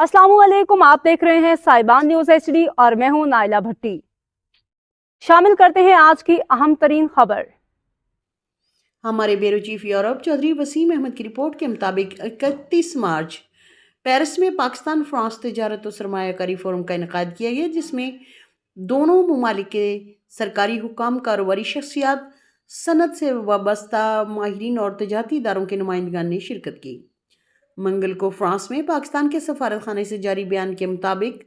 अस्सलाम वालेकुम, आप देख रहे हैं साइबान न्यूज HD और मैं हूं नाइला भट्टी। शामिल करते हैं आज की अहम तरीन खबर। हमारे bureau chief Europe Chaudhry Waseem Ahmad की रिपोर्ट के मुताबिक 31 मार्च पेरिस में पाकिस्तान फ्रांस तजारत और सरमायाकारी फोरम का इनेकाद किया गया, जिसमें दोनों ममालिक के सरकारी हुकाम, कारोबारी शख्सियात, सनत से वाबस्ता माहिरीन और तजारती इदारों के नुमाइंदगान ने शिरकत की। मंगल को फ्रांस में पाकिस्तान के सफारत खाने से जारी बयान के मुताबिक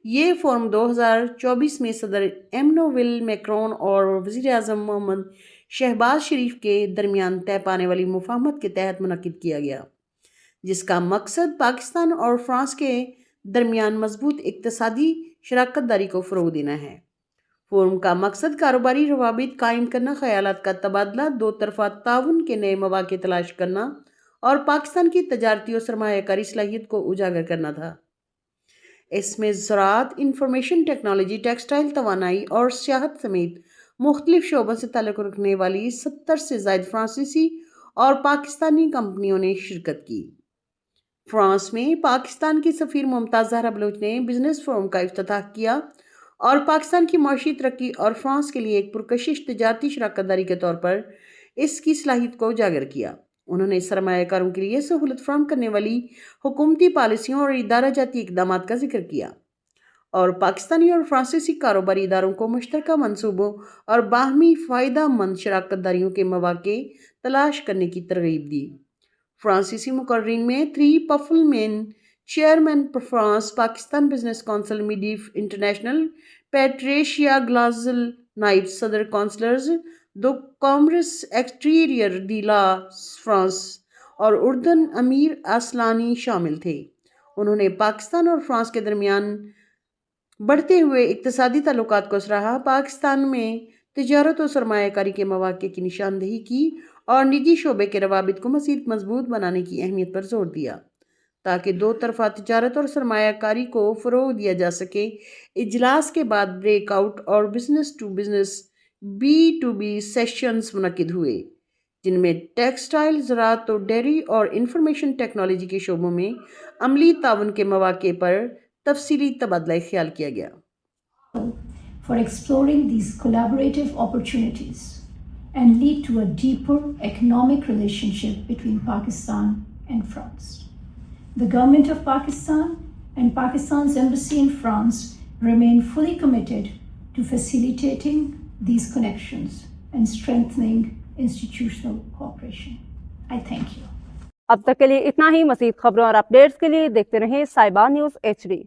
ये फोरम 2024 में सदर एमनुएल मैक्रोन और वज़ीर आज़म मोहम्मद शहबाज शरीफ के दरमियान तय पाने वाली मुफाहमत के तहत मुनक्किद किया गया, जिसका मकसद पाकिस्तान और फ्रांस के दरमियान मजबूत इक़्तिसादी शराकत दारी को फ़रोग़ देना है। फोरम का मकसद कारोबारी रवाबित कायम करना, ख़यालात का तबादला, दो तरफ़ा ताउन के नए मौक़े तलाश करना और पाकिस्तान की तजारती और सरमायाकारी सलाहियत को उजागर करना था। इसमें ज़राअत, इंफॉर्मेशन टेक्नोलॉजी, टेक्सटाइल, तवानाई और सियाहत समेत मुख्तलिफ शोबों से ताल्लुक़ रखने वाली 70 से ज़ायद फ्रांसीसी और पाकिस्तानी कंपनियों ने शिरकत की। फ्रांस में पाकिस्तान की सफ़ीर मुमताज़ ज़हरा बलोच ने बिजनेस फोरम का इफ्तिताह किया और पाकिस्तान की मआशी तरक्की और फ्रांस के लिए एक पुरकशिश तजारती शराकत दारी के तौर पर इसकी सलाहियत को उजागर किया। उन्होंने सरमायाकारों के लिए सहूलत फराहम करने वाली हुकूमती पॉलिसियों और इदारा जाती इक़दामात का जिक्र किया और पाकिस्तानी और फ्रांसीसी कारोबारी इदारों को मुश्तरका मंसूबों और बाहमी फ़ायदा मंद शराकत दारियों के मौक़े तलाश करने की तरग़ीब दी। फ्रांसीसी मुकर्रीन में 3 पफलमैन, chairman France Pakistan business council मिडीफ इंटरनेशनल, पैट्रिशिया ग्लाजल नाइब सदर काउंसलर्स, दो कॉमर्स एक्सटीरियर दी ला फ्रांस और उर्दन अमीर असलानी शामिल थे। उन्होंने पाकिस्तान और फ्रांस के दरमियान बढ़ते हुए इक़्तिसादी ताल्लुकात को सराहा, पाकिस्तान में तिजारत और सरमायाकारी के मौक़े की निशानदेही की और निजी शोबे के रवाबित को मज़ीद मजबूत बनाने की अहमियत पर जोर दिया ताकि दो तरफ़ा तिजारत और सरमायाकारी को फ़रोग़ दिया जा सके। इजलास के बाद ब्रेकआउट और business to business B2B sessions मुनक्किद हुए, जिनमें टेक्सटाइल, ज़राअत और डेयरी और इंफॉर्मेशन टेक्नोलॉजी के शोबों में अमली ताउन के मौक़े पर तफसीली तबादला ख्याल किया गया। For exploring these collaborative opportunities and lead to a deeper economic relationship between Pakistan and France. The government of Pakistan and Pakistan's embassy in France remain fully committed to facilitating these connections and strengthening institutional cooperation. I thank you. अब तक के लिए इतना ही। मज़ीद खबरों और updates के लिए देखते रहें साइबान न्यूज HD।